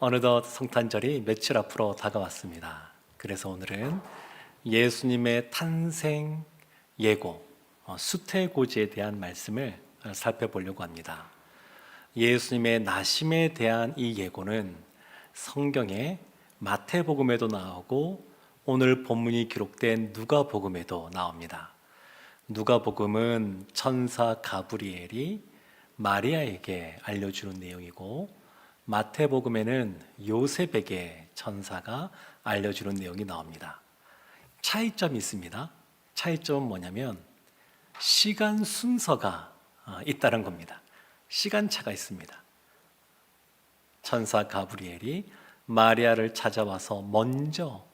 어느덧 성탄절이 며칠 앞으로 다가왔습니다. 그래서 오늘은 예수님의 탄생 예고, 수태고지에 대한 말씀을 살펴보려고 합니다. 예수님의 나심에 대한 이 예고는 성경의 마태복음에도 나오고 오늘 본문이 기록된 누가복음에도 나옵니다. 누가복음은 천사 가브리엘이 마리아에게 알려주는 내용이고, 마태복음에는 요셉에게 천사가 알려주는 내용이 나옵니다. 차이점이 있습니다. 차이점은 뭐냐면 시간 순서가 있다는 겁니다. 시간차가 있습니다. 천사 가브리엘이 마리아를 찾아와서 먼저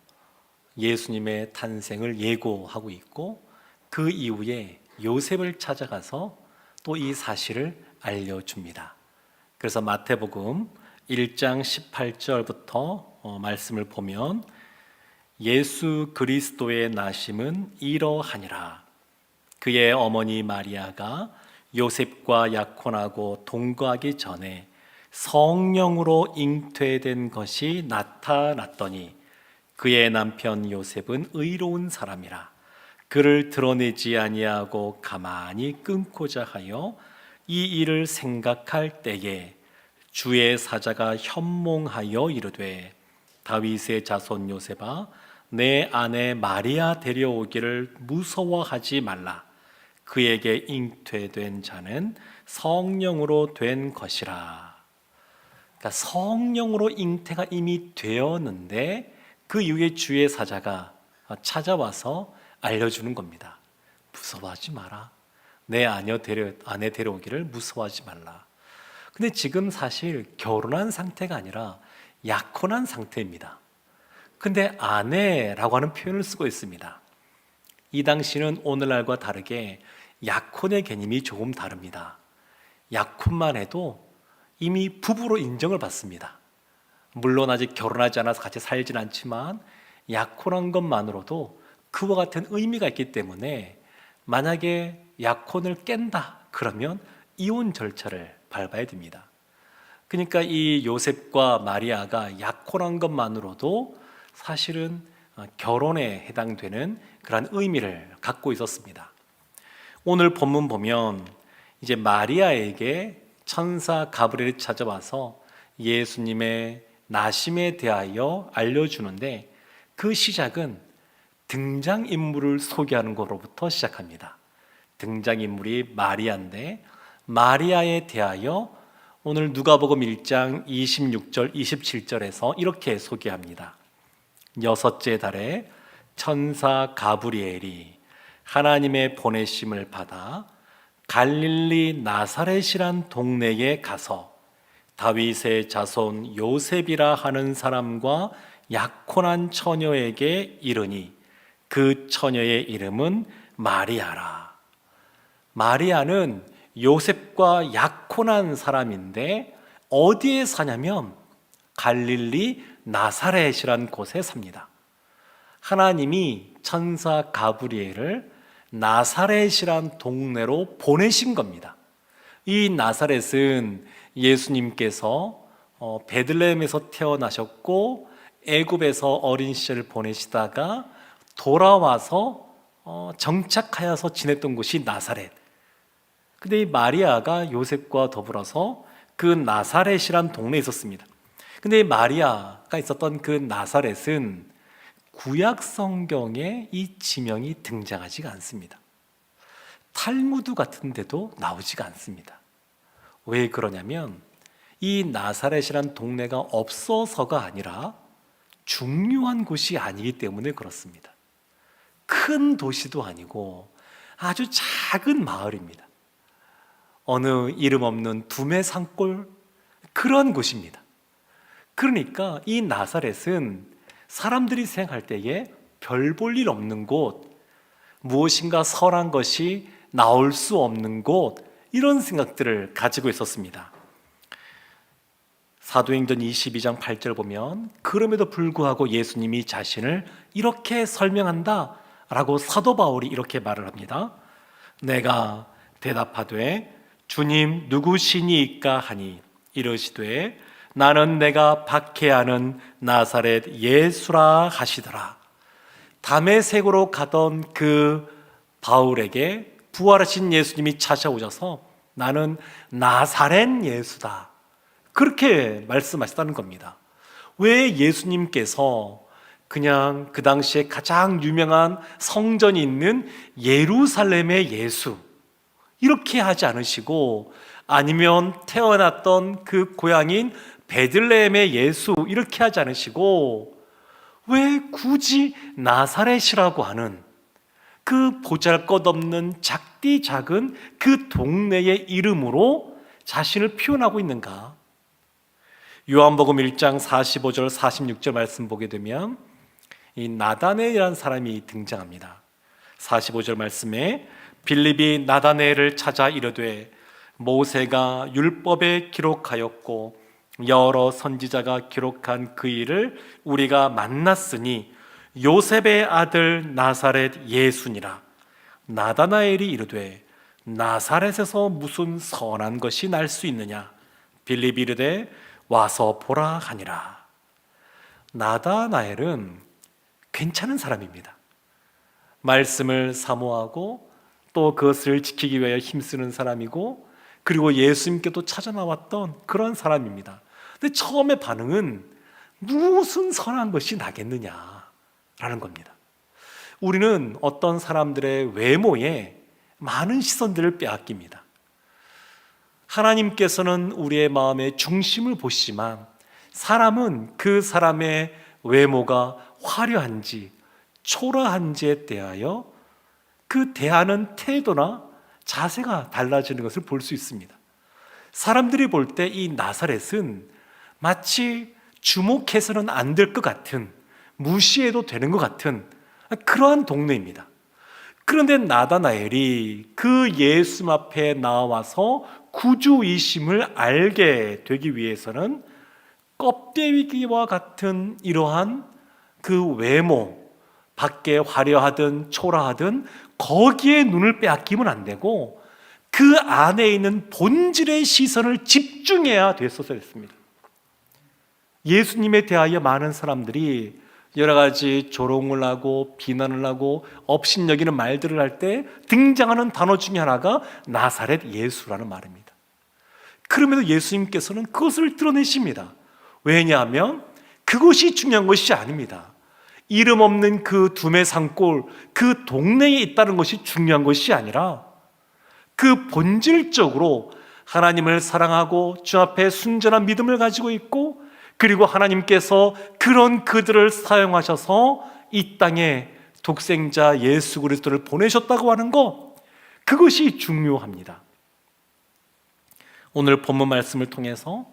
예수님의 탄생을 예고하고 있고, 그 이후에 요셉을 찾아가서 또 이 사실을 알려줍니다. 그래서 마태복음 1장 18절부터 말씀을 보면, 예수 그리스도의 나심은 이러하니라. 그의 어머니 마리아가 요셉과 약혼하고 동거하기 전에 성령으로 잉태된 것이 나타났더니, 그의 남편 요셉은 의로운 사람이라 그를 드러내지 아니하고 가만히 끊고자 하여 이 일을 생각할 때에 주의 사자가 현몽하여 이르되, 다윗의 자손 요셉아, 내 아내 마리아 데려오기를 무서워하지 말라. 그에게 잉태된 자는 성령으로 된 것이라. 그러니까 성령으로 잉태가 이미 되었는데 그 이후에 주의 사자가 찾아와서 알려주는 겁니다. 무서워하지 마라. 내 아내 데려오기를 무서워하지 말라. 근데 지금 사실 결혼한 상태가 아니라 약혼한 상태입니다. 근데 아내라고 하는 표현을 쓰고 있습니다. 이 당시는 오늘날과 다르게 약혼의 개념이 조금 다릅니다. 약혼만 해도 이미 부부로 인정을 받습니다. 물론 아직 결혼하지 않아서 같이 살진 않지만 약혼한 것만으로도 그와 같은 의미가 있기 때문에, 만약에 약혼을 깬다 그러면 이혼 절차를 밟아야 됩니다. 그러니까 이 요셉과 마리아가 약혼한 것만으로도 사실은 결혼에 해당되는 그런 의미를 갖고 있었습니다. 오늘 본문 보면 이제 마리아에게 천사 가브리엘이 찾아와서 예수님의 나심에 대하여 알려주는데, 그 시작은 등장인물을 소개하는 것으로부터 시작합니다. 등장인물이 마리아인데, 마리아에 대하여 오늘 누가복음 1장 26절 27절에서 이렇게 소개합니다. 여섯째 달에 천사 가브리엘이 하나님의 보내심을 받아 갈릴리 나사렛이란 동네에 가서 다윗의 자손 요셉이라 하는 사람과 약혼한 처녀에게 이르니, 그 처녀의 이름은 마리아라. 마리아는 요셉과 약혼한 사람인데 어디에 사냐면 갈릴리 나사렛이란 곳에 삽니다. 하나님이 천사 가브리엘을 나사렛이란 동네로 보내신 겁니다. 이 나사렛은 예수님께서 베들레헴에서 태어나셨고 애굽에서 어린 시절을 보내시다가 돌아와서 정착하여서 지냈던 곳이 나사렛. 근데 이 마리아가 요셉과 더불어서 그 나사렛이란 동네에 있었습니다. 근데 이 마리아가 있었던 그 나사렛은 구약 성경에 이 지명이 등장하지가 않습니다. 탈무드 같은 데도 나오지가 않습니다. 왜 그러냐면 이 나사렛이란 동네가 없어서가 아니라 중요한 곳이 아니기 때문에 그렇습니다. 큰 도시도 아니고 아주 작은 마을입니다. 어느 이름 없는 두메 산골, 그런 곳입니다. 그러니까 이 나사렛은 사람들이 생각할 때에 별 볼 일 없는 곳, 무엇인가 선한 것이 나올 수 없는 곳, 이런 생각들을 가지고 있었습니다. 사도행전 22장 8절 보면, 그럼에도 불구하고 예수님이 자신을 이렇게 설명한다 라고 사도 바울이 이렇게 말을 합니다. 내가 대답하되 주님 누구시니까 하니, 이르시되 나는 내가 박해하는 나사렛 예수라 하시더라. 다메섹으로 가던 그 바울에게 부활하신 예수님이 찾아오셔서 나는 나사렛 예수다, 그렇게 말씀하셨다는 겁니다. 왜 예수님께서 그냥 그 당시에 가장 유명한 성전이 있는 예루살렘의 예수 이렇게 하지 않으시고, 아니면 태어났던 그 고향인 베들레헴의 예수 이렇게 하지 않으시고, 왜 굳이 나사렛이라고 하는 그 보잘것없는 작디 작은 그 동네의 이름으로 자신을 표현하고 있는가? 요한복음 1장 45절 46절 말씀 보게 되면 이 나다네엘이라는 사람이 등장합니다. 45절 말씀에 빌립이 나다네엘을 찾아 이르되 모세가 율법에 기록하였고 여러 선지자가 기록한 그 일을 우리가 만났으니 요셉의 아들 나사렛 예수니라. 나다나엘이 이르되 나사렛에서 무슨 선한 것이 날 수 있느냐? 빌립이 이르되 와서 보라 하니라. 나다나엘은 괜찮은 사람입니다. 말씀을 사모하고 또 그것을 지키기 위하여 힘쓰는 사람이고, 그리고 예수님께도 찾아 나왔던 그런 사람입니다. 근데 처음에 반응은 무슨 선한 것이 나겠느냐라는 겁니다. 우리는 어떤 사람들의 외모에 많은 시선들을 빼앗깁니다. 하나님께서는 우리의 마음의 중심을 보시지만 사람은 그 사람의 외모가 화려한지 초라한지에 대하여 그 대하는 태도나 자세가 달라지는 것을 볼 수 있습니다. 사람들이 볼 때 이 나사렛은 마치 주목해서는 안 될 것 같은, 무시해도 되는 것 같은 그러한 동네입니다. 그런데 나다나엘이 그 예수 앞에 나와서 구주이심을 알게 되기 위해서는 껍데기와 같은 이러한 그 외모, 밖에 화려하든 초라하든 거기에 눈을 빼앗기면 안 되고 그 안에 있는 본질의 시선을 집중해야 됐었어야 했습니다. 예수님에 대하여 많은 사람들이 여러 가지 조롱을 하고 비난을 하고 업신여기는 말들을 할 때 등장하는 단어 중에 하나가 나사렛 예수라는 말입니다. 그럼에도 예수님께서는 그것을 드러내십니다. 왜냐하면 그것이 중요한 것이 아닙니다. 이름 없는 그 두메 산골, 그 동네에 있다는 것이 중요한 것이 아니라 그 본질적으로 하나님을 사랑하고 주 앞에 순전한 믿음을 가지고 있고, 그리고 하나님께서 그런 그들을 사용하셔서 이 땅에 독생자 예수 그리스도를 보내셨다고 하는 것, 그것이 중요합니다. 오늘 본문 말씀을 통해서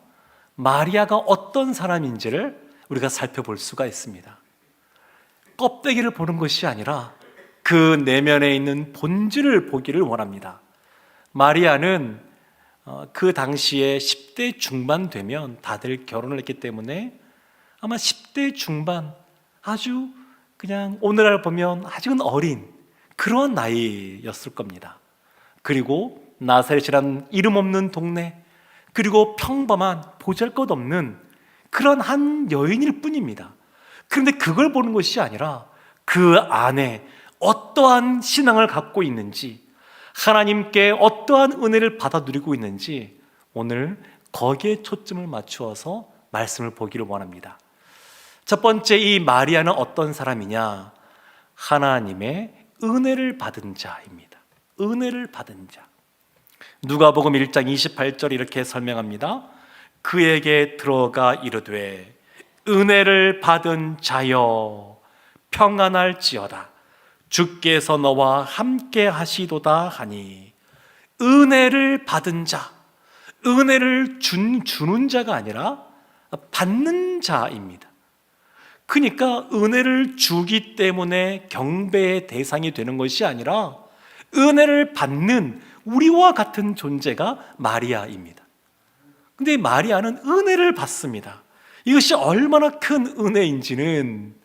마리아가 어떤 사람인지를 우리가 살펴볼 수가 있습니다. 껍데기를 보는 것이 아니라 그 내면에 있는 본질을 보기를 원합니다. 마리아는 그 당시에 10대 중반 되면 다들 결혼을 했기 때문에 아마 10대 중반, 아주 그냥 오늘날 보면 아직은 어린 그런 나이였을 겁니다. 그리고 나사렛이란 이름 없는 동네, 그리고 평범한 보잘것없는 그런 한 여인일 뿐입니다. 그런데 그걸 보는 것이 아니라 그 안에 어떠한 신앙을 갖고 있는지, 하나님께 어떠한 은혜를 받아 누리고 있는지 오늘 거기에 초점을 맞추어서 말씀을 보기를 원합니다. 첫 번째, 이 마리아는 어떤 사람이냐? 하나님의 은혜를 받은 자입니다. 은혜를 받은 자. 누가복음 1장 28절 이렇게 설명합니다. 그에게 들어가 이르되 은혜를 받은 자여 평안할지어다. 주께서 너와 함께 하시도다 하니. 은혜를 받은 자, 은혜를 주는 자가 아니라 받는 자입니다. 그러니까 은혜를 주기 때문에 경배의 대상이 되는 것이 아니라 은혜를 받는 우리와 같은 존재가 마리아입니다. 근데 마리아는 은혜를 받습니다. 이것이 얼마나 큰 은혜인지는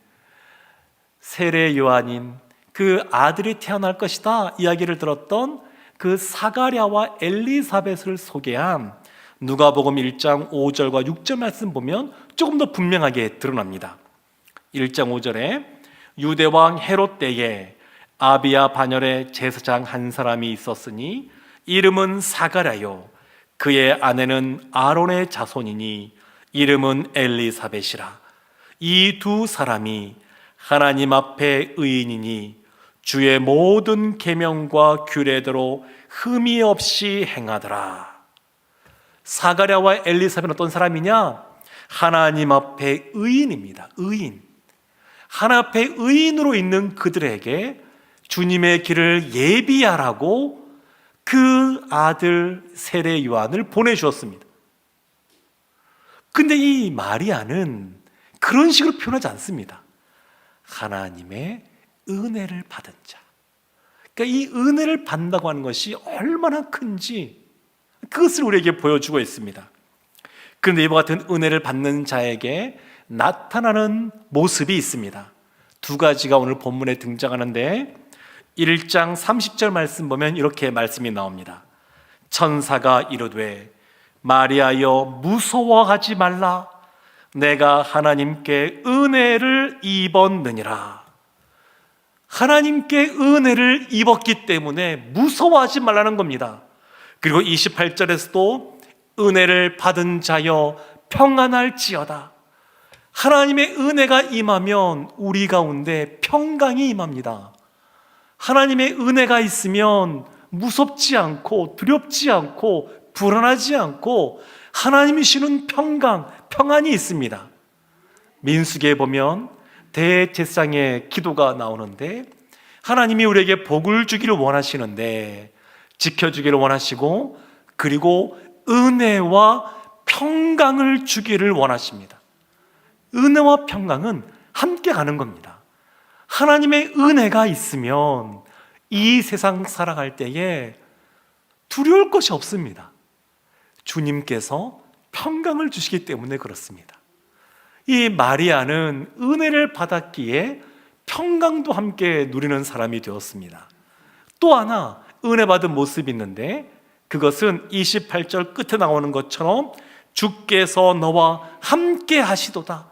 세례 요한인 그 아들이 태어날 것이다 이야기를 들었던 그 사가랴와 엘리사벳을 소개한 누가복음 1장 5절과 6절 말씀 보면 조금 더 분명하게 드러납니다. 1장 5절에 유대왕 헤롯 때에 아비야 반열에 제사장 한 사람이 있었으니 이름은 사가랴요 그의 아내는 아론의 자손이니 이름은 엘리사벳이라. 이 두 사람이 하나님 앞에 의인이니 주의 모든 계명과 규례대로 흠이 없이 행하더라. 사가랴와 엘리사벳은 어떤 사람이냐? 하나님 앞에 의인입니다. 의인. 하나님 앞에 의인으로 있는 그들에게 주님의 길을 예비하라고 그 아들 세례 요한을 보내주었습니다. 근데 이 마리아는 그런 식으로 표현하지 않습니다. 하나님의 은혜를 받은 자. 그러니까 이 은혜를 받는다고 하는 것이 얼마나 큰지 그것을 우리에게 보여주고 있습니다. 그런데 이와 같은 은혜를 받는 자에게 나타나는 모습이 있습니다. 두 가지가 오늘 본문에 등장하는데 1장 30절 말씀 보면 이렇게 말씀이 나옵니다. 천사가 이르되 마리아여 무서워하지 말라. 내가 하나님께 은혜를 입었느니라. 하나님께 은혜를 입었기 때문에 무서워하지 말라는 겁니다. 그리고 28절에서도 은혜를 받은 자여 평안할지어다. 하나님의 은혜가 임하면 우리 가운데 평강이 임합니다. 하나님의 은혜가 있으면 무섭지 않고 두렵지 않고 불안하지 않고 하나님이 주시는 평강, 평안이 있습니다. 민수기에 보면 대제사장의 기도가 나오는데 하나님이 우리에게 복을 주기를 원하시는데 지켜주기를 원하시고 그리고 은혜와 평강을 주기를 원하십니다. 은혜와 평강은 함께 가는 겁니다. 하나님의 은혜가 있으면 이 세상 살아갈 때에 두려울 것이 없습니다. 주님께서 평강을 주시기 때문에 그렇습니다. 이 마리아는 은혜를 받았기에 평강도 함께 누리는 사람이 되었습니다. 또 하나 은혜 받은 모습이 있는데 그것은 28절 끝에 나오는 것처럼 주께서 너와 함께 하시도다.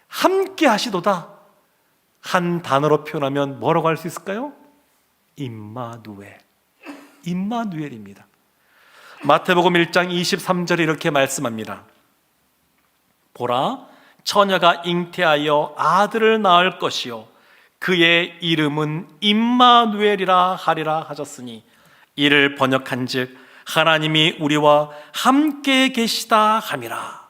함께 하시도다. 한 단어로 표현하면 뭐라고 할 수 있을까요? 임마누엘. 임마누엘입니다. 마태복음 1장 23절에 이렇게 말씀합니다. 보라, 처녀가 잉태하여 아들을 낳을 것이요 그의 이름은 임마누엘이라 하리라 하셨으니 이를 번역한즉 하나님이 우리와 함께 계시다 함이라.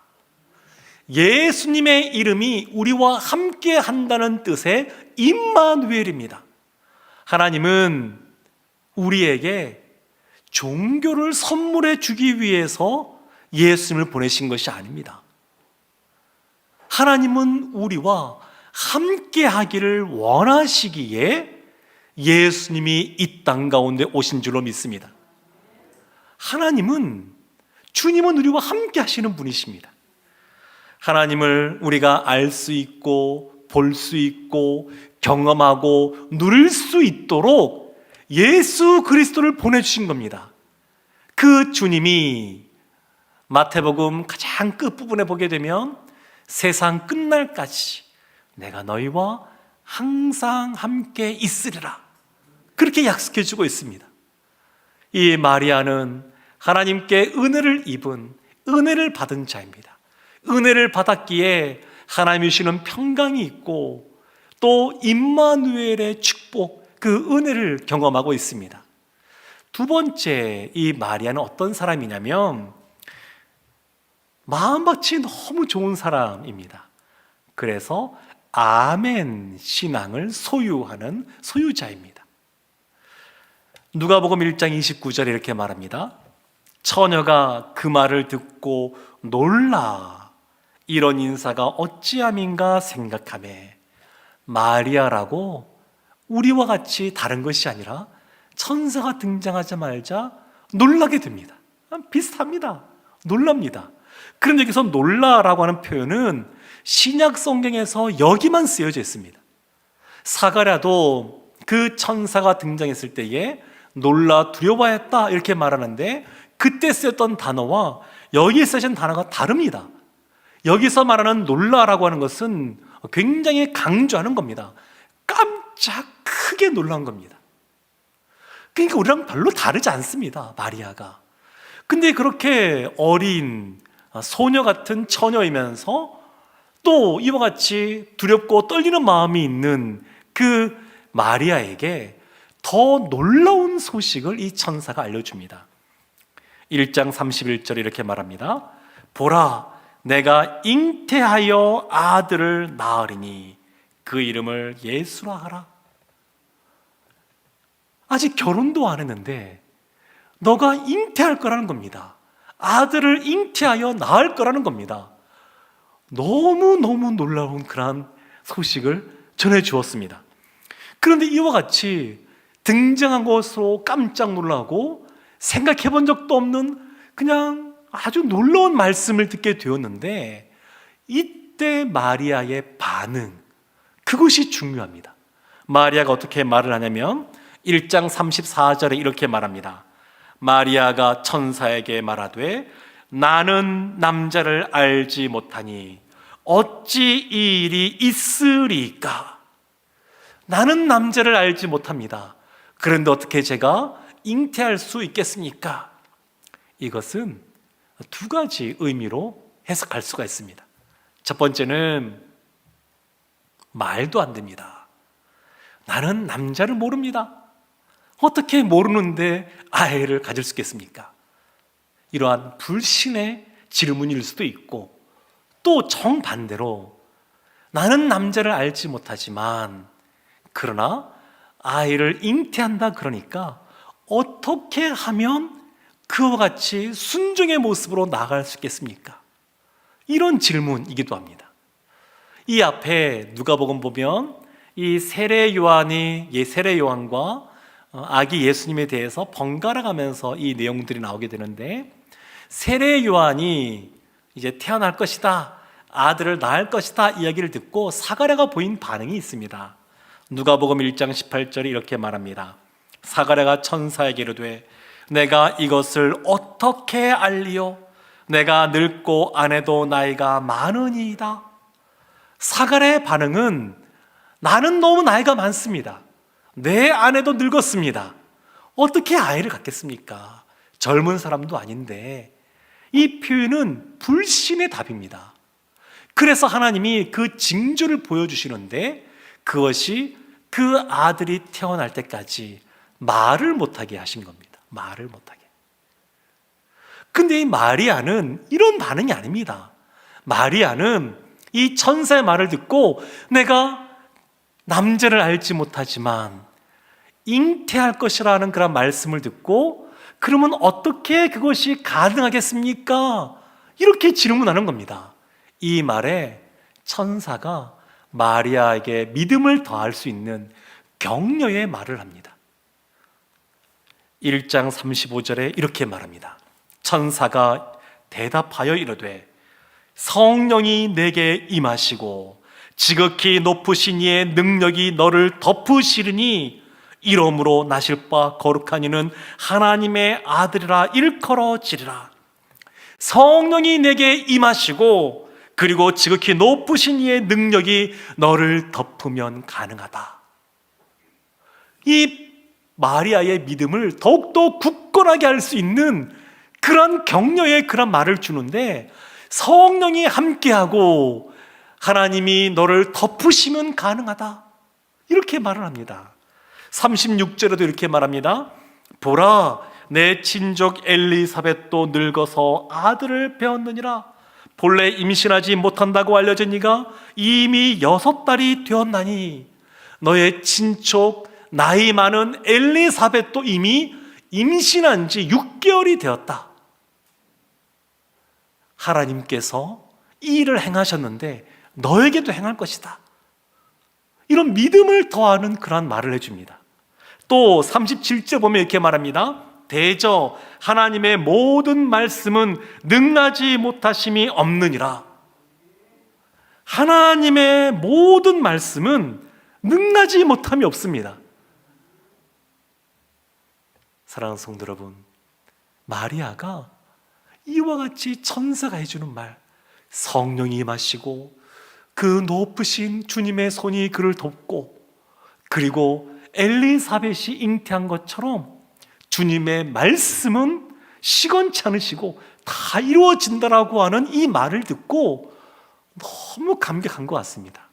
예수님의 이름이 우리와 함께 한다는 뜻의 임마누엘입니다. 하나님은 우리에게 종교를 선물해 주기 위해서 예수님을 보내신 것이 아닙니다. 하나님은 우리와 함께 하기를 원하시기에 예수님이 이 땅 가운데 오신 줄로 믿습니다. 주님은 우리와 함께 하시는 분이십니다. 하나님을 우리가 알 수 있고 볼 수 있고 경험하고 누릴 수 있도록 예수 그리스도를 보내주신 겁니다. 그 주님이 마태복음 가장 끝부분에 보게 되면 세상 끝날까지 내가 너희와 항상 함께 있으리라 그렇게 약속해 주고 있습니다. 이 마리아는 하나님께 은혜를 입은 은혜를 받은 자입니다. 은혜를 받았기에 하나님이 주시는 평강이 있고 또 임마누엘의 축복 그 은혜를 경험하고 있습니다. 두 번째, 이 마리아는 어떤 사람이냐면 마음밭이 너무 좋은 사람입니다. 그래서 아멘 신앙을 소유하는 소유자입니다. 누가복음 1장 29절에 이렇게 말합니다. 처녀가 그 말을 듣고 놀라 이런 인사가 어찌함인가 생각하매 마리아라고 우리와 같이 다른 것이 아니라 천사가 등장하자마자 놀라게 됩니다. 비슷합니다. 놀랍니다. 그런데 여기서 놀라라고 하는 표현은 신약 성경에서 여기만 쓰여져 있습니다. 사가랴도 그 천사가 등장했을 때에 놀라 두려워했다 이렇게 말하는데 그때 쓰였던 단어와 여기에 쓰신 단어가 다릅니다. 여기서 말하는 놀라라고 하는 것은 굉장히 강조하는 겁니다. 깜짝 크게 놀란 겁니다. 그러니까 우리랑 별로 다르지 않습니다, 마리아가. 근데 그렇게 어린 소녀 같은 처녀이면서 또 이와 같이 두렵고 떨리는 마음이 있는 그 마리아에게 더 놀라운 소식을 이 천사가 알려줍니다. 1장 31절에 이렇게 말합니다. 보라, 내가 잉태하여 아들을 낳으리니 그 이름을 예수라 하라. 아직 결혼도 안 했는데 너가 잉태할 거라는 겁니다. 아들을 잉태하여 낳을 거라는 겁니다. 너무너무 놀라운 그러한 소식을 전해주었습니다. 그런데 이와 같이 등장한 것으로 깜짝 놀라고 생각해 본 적도 없는 그냥 아주 놀라운 말씀을 듣게 되었는데, 이때 마리아의 반응, 그것이 중요합니다. 마리아가 어떻게 말을 하냐면 1장 34절에 이렇게 말합니다. 마리아가 천사에게 말하되 나는 남자를 알지 못하니 어찌 이 일이 있으리까? 나는 남자를 알지 못합니다. 그런데 어떻게 제가 잉태할 수 있겠습니까? 이것은 두 가지 의미로 해석할 수가 있습니다. 첫 번째는 말도 안 됩니다. 나는 남자를 모릅니다. 어떻게 모르는데 아이를 가질 수 있겠습니까? 이러한 불신의 질문일 수도 있고, 또 정반대로 나는 남자를 알지 못하지만 그러나 아이를 잉태한다, 그러니까 어떻게 하면 그와 같이 순종의 모습으로 나아갈 수 있겠습니까? 이런 질문이기도 합니다. 이 앞에 누가복음 보면 이 세례 요한과 아기 예수님에 대해서 번갈아 가면서 이 내용들이 나오게 되는데, 세례 요한이 이제 태어날 것이다, 아들을 낳을 것이다 이야기를 듣고 사가랴가 보인 반응이 있습니다. 누가복음 1장 18절에 이렇게 말합니다. 사가랴가 천사에게 이르되 내가 이것을 어떻게 알리요? 내가 늙고 아내도 나이가 많으니이다. 사가랴의 반응은 나는 너무 나이가 많습니다. 내 아내도 늙었습니다. 어떻게 아이를 갖겠습니까? 젊은 사람도 아닌데. 이 표현은 불신의 답입니다. 그래서 하나님이 그 징조를 보여주시는데 그것이 그 아들이 태어날 때까지 말을 못하게 하신 겁니다. 말을 못하게. 근데 이 마리아는 이런 반응이 아닙니다. 마리아는 이 천사의 말을 듣고 내가 남자를 알지 못하지만 잉태할 것이라는 그런 말씀을 듣고 그러면 어떻게 그것이 가능하겠습니까? 이렇게 질문하는 겁니다. 이 말에 천사가 마리아에게 믿음을 더할 수 있는 격려의 말을 합니다. 1장 35절에 이렇게 말합니다. 천사가 대답하여 이르되 성령이 내게 임하시고 지극히 높으신 이의 능력이 너를 덮으시리니 이러므로 나실 바 거룩한 이는 하나님의 아들이라 일컬어지리라. 성령이 내게 임하시고 그리고 지극히 높으신 이의 능력이 너를 덮으면 가능하다. 이 마리아의 믿음을 더욱더 굳건하게 할 수 있는 그런 격려의 그런 말을 주는데, 성령이 함께하고 하나님이 너를 덮으시면 가능하다, 이렇게 말을 합니다. 36절에도 이렇게 말합니다. 보라, 내 친족 엘리사벳도 늙어서 아들을 배었느니라. 본래 임신하지 못한다고 알려진 이가 이미 6달이 되었나니 너의 친족 나이 많은 엘리사벳도 이미 임신한 지 6개월이 되었다. 하나님께서 이 일을 행하셨는데 너에게도 행할 것이다. 이런 믿음을 더하는 그런 말을 해줍니다. 또 37절 보면 이렇게 말합니다. 대저 하나님의 모든 말씀은 능하지 못하심이 없느니라. 하나님의 모든 말씀은 능하지 못함이 없습니다. 사랑하는 성도 여러분, 마리아가 이와 같이 천사가 해주는 말, 성령이 임하시고 그 높으신 주님의 손이 그를 돕고, 그리고 엘리사벳이 잉태한 것처럼 주님의 말씀은 시건치 않으시고 다 이루어진다라고 하는 이 말을 듣고 너무 감격한 것 같습니다.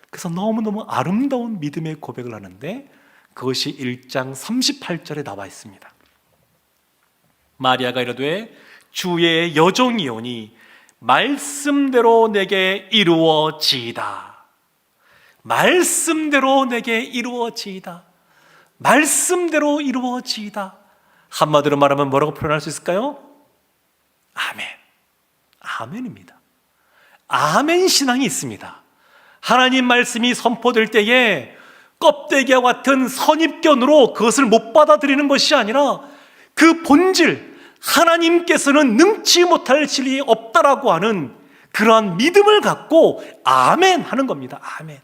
그래서 너무너무 아름다운 믿음의 고백을 하는데, 그것이 1장 38절에 나와 있습니다. 마리아가 이르되 주의 여종이오니 말씀대로 내게 이루어지이다. 말씀대로 내게 이루어지이다. 말씀대로 이루어지이다. 한마디로 말하면 뭐라고 표현할 수 있을까요? 아멘. 아멘입니다. 아멘 신앙이 있습니다. 하나님 말씀이 선포될 때에 껍데기와 같은 선입견으로 그것을 못 받아들이는 것이 아니라 그 본질, 하나님께서는 능치 못할 일이 없다라고 하는 그러한 믿음을 갖고 아멘 하는 겁니다. 아멘.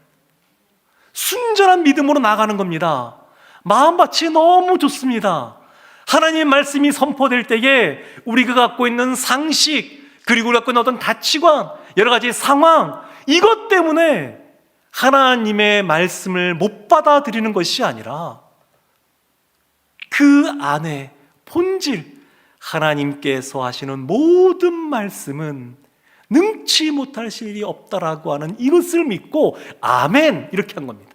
순전한 믿음으로 나가는 겁니다. 마음밭이 너무 좋습니다. 하나님 말씀이 선포될 때에 우리가 갖고 있는 상식, 그리고 우리가 갖고 있는 어떤 가치관, 여러 가지 상황, 이것 때문에 하나님의 말씀을 못 받아들이는 것이 아니라 그 안에 본질, 하나님께서 하시는 모든 말씀은 능치 못할 일이 없다라고 하는 이것을 믿고 아멘 이렇게 한 겁니다.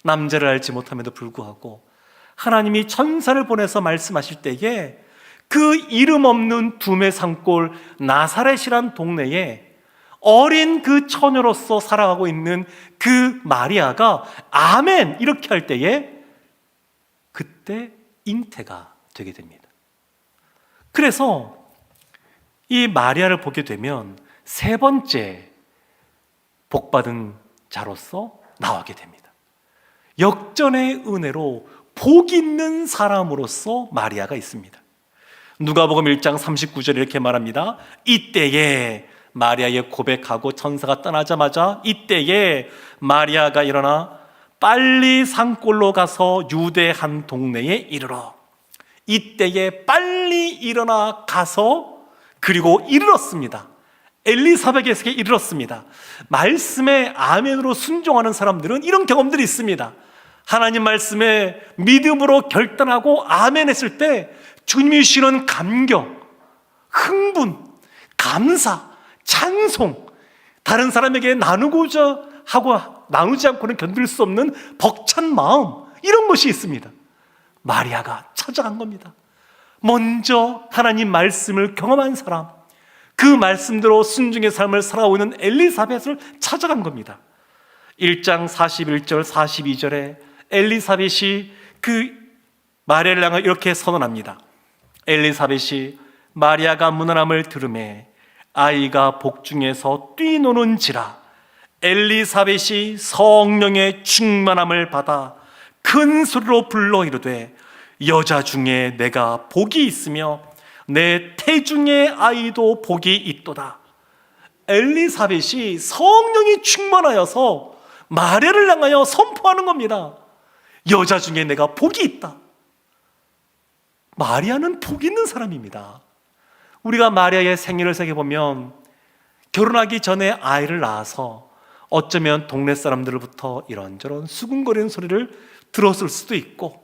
남자를 알지 못함에도 불구하고 하나님이 천사를 보내서 말씀하실 때에 그 이름 없는 두메 산골 나사렛이란 동네에 어린 그 처녀로서 살아가고 있는 그 마리아가 아멘 이렇게 할 때에 그때 잉태가 되게 됩니다. 그래서 이 마리아를 보게 되면 세 번째 복받은 자로서 나오게 됩니다. 역전의 은혜로 복 있는 사람으로서 마리아가 있습니다. 누가복음 1장 39절에 이렇게 말합니다. 이때에 마리아의 고백하고 천사가 떠나자마자 이때에 마리아가 일어나 빨리 산골로 가서 유대 한 동네에 이르러, 이때에 빨리 일어나 가서 그리고 이르렀습니다. 엘리사벳에게 이르렀습니다. 말씀에 아멘으로 순종하는 사람들은 이런 경험들이 있습니다. 하나님 말씀에 믿음으로 결단하고 아멘 했을 때 주님이 주시는 감격, 흥분, 감사, 찬송, 다른 사람에게 나누고자 하고 나누지 않고는 견딜 수 없는 벅찬 마음, 이런 것이 있습니다. 마리아가 찾아간 겁니다. 먼저 하나님 말씀을 경험한 사람, 그 말씀대로 순종의 삶을 살아오고 있는 엘리사벳을 찾아간 겁니다. 1장 41절 42절에 엘리사벳이 그 마리아를 향해 이렇게 선언합니다. 엘리사벳이 마리아가 무난함을 들으매 아이가 복중에서 뛰노는지라 엘리사벳이 성령의 충만함을 받아 큰 소리로 불러 이르되 여자 중에 내가 복이 있으며 내 태중의 아이도 복이 있도다. 엘리사벳이 성령이 충만하여서 마리아를 향하여 선포하는 겁니다. 여자 중에 내가 복이 있다. 마리아는 복 있는 사람입니다. 우리가 마리아의 생일을 새겨보면 결혼하기 전에 아이를 낳아서 어쩌면 동네 사람들로부터 이런저런 수군거리는 소리를 들었을 수도 있고,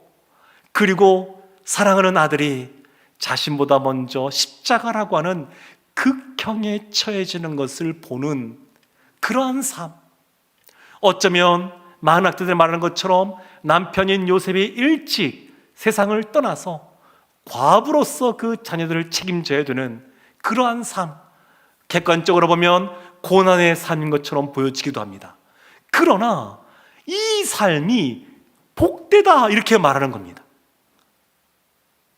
그리고 사랑하는 아들이 자신보다 먼저 십자가라고 하는 극형에 처해지는 것을 보는 그러한 삶, 어쩌면 많은 학자들이 말하는 것처럼 남편인 요셉이 일찍 세상을 떠나서 과부로서 그 자녀들을 책임져야 되는 그러한 삶, 객관적으로 보면 고난의 삶인 것처럼 보여지기도 합니다. 그러나 이 삶이 복되다 이렇게 말하는 겁니다.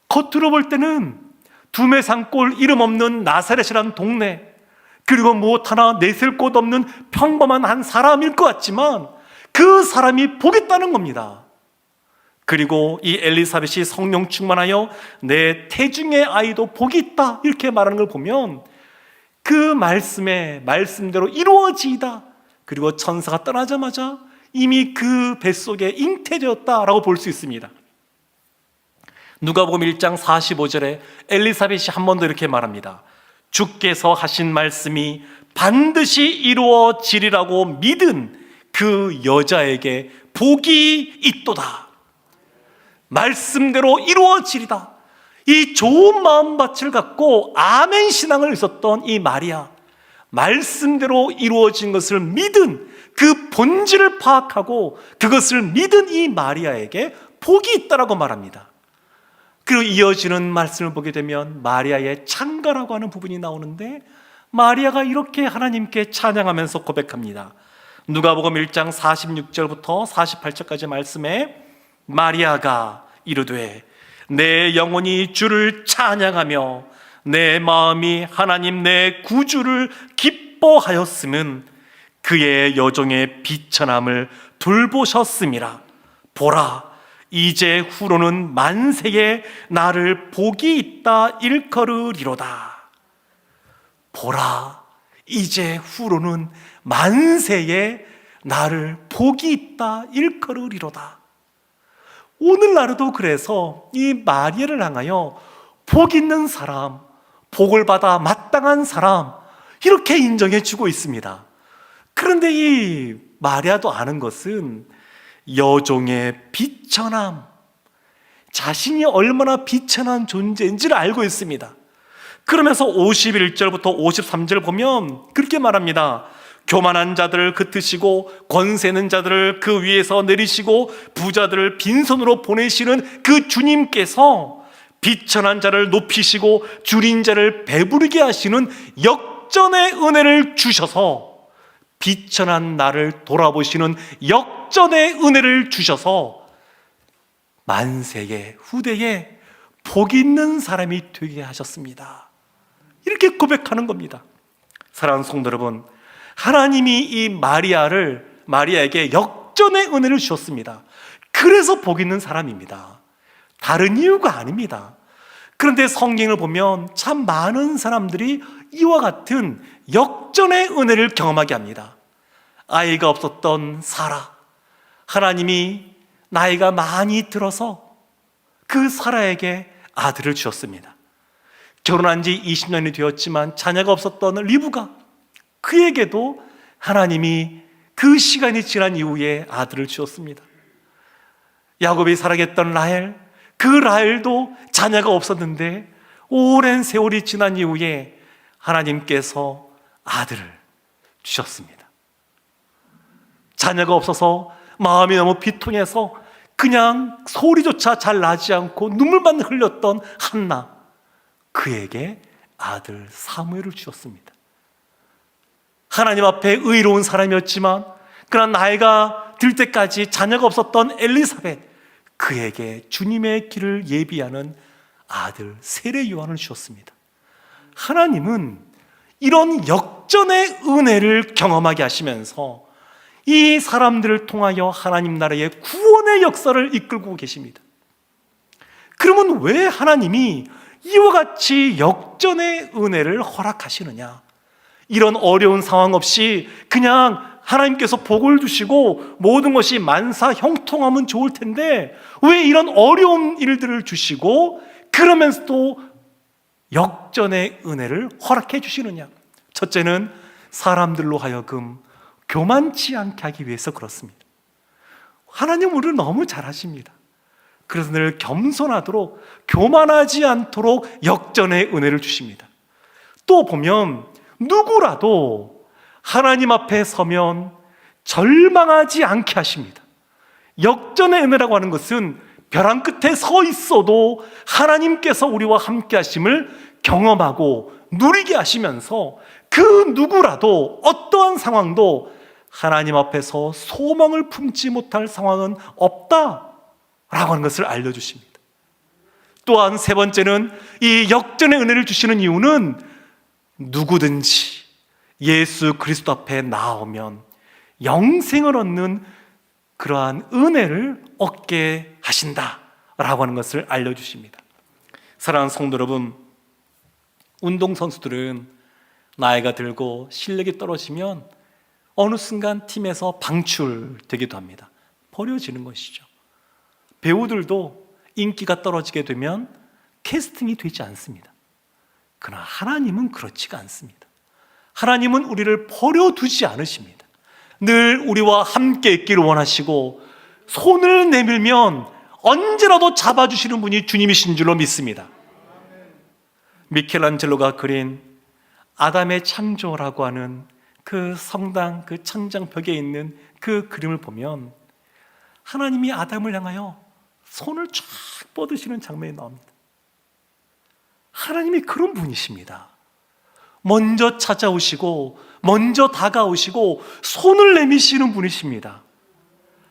겉으로 볼 때는 두메 산골 이름 없는 나사렛이라는 동네, 그리고 무엇 하나 내세울 곳 없는 평범한 한 사람일 것 같지만 그 사람이 복이 있다는 겁니다. 그리고 이 엘리사벳이 성령 충만하여 내 태중의 아이도 복이 있다 이렇게 말하는 걸 보면 그 말씀대로 이루어지이다. 그리고 천사가 떠나자마자 이미 그 뱃속에 잉태되었다라고 볼 수 있습니다. 누가복음 1장 45절에 엘리사벳이 한 번 더 이렇게 말합니다. 주께서 하신 말씀이 반드시 이루어지리라고 믿은 그 여자에게 복이 있도다. 말씀대로 이루어지리다. 이 좋은 마음밭을 갖고 아멘 신앙을 있었던 이 마리아, 말씀대로 이루어진 것을 믿은 그 본질을 파악하고 그것을 믿은 이 마리아에게 복이 있다라고 말합니다. 그리고 이어지는 말씀을 보게 되면 마리아의 찬가라고 하는 부분이 나오는데, 마리아가 이렇게 하나님께 찬양하면서 고백합니다. 누가복음 1장 46절부터 48절까지 말씀에 마리아가 이르되 내 영혼이 주를 찬양하며 내 마음이 하나님 내 구주를 기뻐하였음은 그의 여종의 비천함을 돌보셨음이라. 보라, 이제 후로는 만세에 나를 복이 있다 일컬으리로다. 보라, 이제 후로는 만세에 나를 복이 있다 일컬으리로다. 오늘날에도 그래서 이 마리아를 향하여 복 있는 사람, 복을 받아 마땅한 사람, 이렇게 인정해 주고 있습니다. 그런데 이 마리아도 아는 것은 여종의 비천함, 자신이 얼마나 비천한 존재인지를 알고 있습니다. 그러면서 51절부터 53절 보면 그렇게 말합니다. 교만한 자들을 흩으시고 권세 있는 자들을 그 위에서 내리시고 부자들을 빈손으로 보내시는 그 주님께서 비천한 자를 높이시고 줄인 자를 배부르게 하시는 역전의 은혜를 주셔서, 비천한 나를 돌아보시는 역전의 은혜를 주셔서 만세에 후대에 복 있는 사람이 되게 하셨습니다. 이렇게 고백하는 겁니다. 사랑하는 성도 여러분, 하나님이 이 마리아에게 역전의 은혜를 주셨습니다. 그래서 복 있는 사람입니다. 다른 이유가 아닙니다. 그런데 성경을 보면 참 많은 사람들이 이와 같은 역전의 은혜를 경험하게 합니다. 아이가 없었던 사라, 하나님이 나이가 많이 들어서 그 사라에게 아들을 주셨습니다. 결혼한 지 20년이 되었지만 자녀가 없었던 리브가, 그에게도 하나님이 그 시간이 지난 이후에 아들을 주었습니다. 야곱이 사랑했던 라헬, 그 라헬도 자녀가 없었는데 오랜 세월이 지난 이후에 하나님께서 아들을 주셨습니다. 자녀가 없어서 마음이 너무 비통해서 그냥 소리조차 잘 나지 않고 눈물만 흘렸던 한나, 그에게 아들 사무엘을 주셨습니다. 하나님 앞에 의로운 사람이었지만 그러나 나이가 들 때까지 자녀가 없었던 엘리사벳, 그에게 주님의 길을 예비하는 아들 세례 요한을 주셨습니다. 하나님은 이런 역전의 은혜를 경험하게 하시면서 이 사람들을 통하여 하나님 나라의 구원의 역사를 이끌고 계십니다. 그러면 왜 하나님이 이와 같이 역전의 은혜를 허락하시느냐? 이런 어려운 상황 없이 그냥 하나님께서 복을 주시고 모든 것이 만사 형통하면 좋을 텐데 왜 이런 어려운 일들을 주시고 그러면서도 역전의 은혜를 허락해 주시느냐? 첫째는 사람들로 하여금 교만치 않게 하기 위해서 그렇습니다. 하나님 우리를 너무 잘 아십니다. 그래서 늘 겸손하도록, 교만하지 않도록 역전의 은혜를 주십니다. 또 보면 누구라도 하나님 앞에 서면 절망하지 않게 하십니다. 역전의 은혜라고 하는 것은 벼랑 끝에 서 있어도 하나님께서 우리와 함께 하심을 경험하고 누리게 하시면서 그 누구라도 어떠한 상황도 하나님 앞에서 소망을 품지 못할 상황은 없다라고 하는 것을 알려주십니다. 또한 세 번째는 이 역전의 은혜를 주시는 이유는 누구든지 예수 그리스도 앞에 나오면 영생을 얻는 그러한 은혜를 얻게 하신다라고 하는 것을 알려주십니다. 사랑하는 성도 여러분, 운동선수들은 나이가 들고 실력이 떨어지면 어느 순간 팀에서 방출되기도 합니다. 버려지는 것이죠. 배우들도 인기가 떨어지게 되면 캐스팅이 되지 않습니다. 그러나 하나님은 그렇지가 않습니다. 하나님은 우리를 버려두지 않으십니다. 늘 우리와 함께 있기를 원하시고 손을 내밀면 언제라도 잡아주시는 분이 주님이신 줄로 믿습니다. 미켈란젤로가 그린 아담의 창조라고 하는 그 성당, 그 천장벽에 있는 그 그림을 보면 하나님이 아담을 향하여 손을 쫙 뻗으시는 장면이 나옵니다. 하나님이 그런 분이십니다. 먼저 찾아오시고 먼저 다가오시고 손을 내미시는 분이십니다.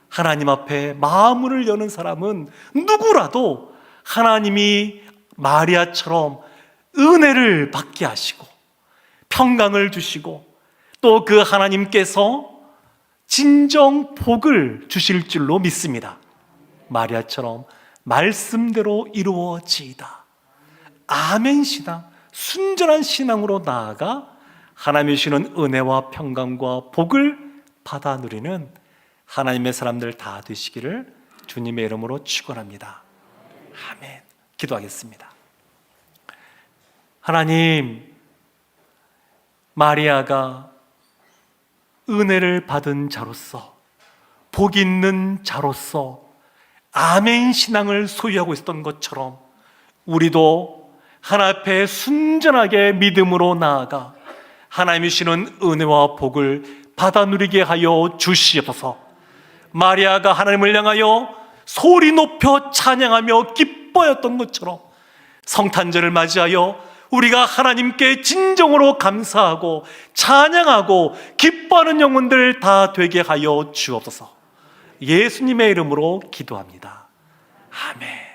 하나님 앞에 마음을 여는 사람은 누구라도 하나님이 마리아처럼 은혜를 받게 하시고 평강을 주시고 또 그 하나님께서 진정 복을 주실 줄로 믿습니다. 마리아처럼 말씀대로 이루어지이다. 아멘 신앙, 순전한 신앙으로 나아가 하나님이 주시는 은혜와 평강과 복을 받아 누리는 하나님의 사람들 다 되시기를 주님의 이름으로 축원합니다. 아멘. 기도하겠습니다. 하나님, 마리아가 은혜를 받은 자로서, 복 있는 자로서 아멘 신앙을 소유하고 있었던 것처럼 우리도 하나님 앞에 순전하게 믿음으로 나아가 하나님이 주시는 은혜와 복을 받아 누리게 하여 주시옵소서. 마리아가 하나님을 향하여 소리 높여 찬양하며 기뻐했던 것처럼 성탄절을 맞이하여 우리가 하나님께 진정으로 감사하고 찬양하고 기뻐하는 영혼들 다 되게 하여 주옵소서. 예수님의 이름으로 기도합니다. 아멘.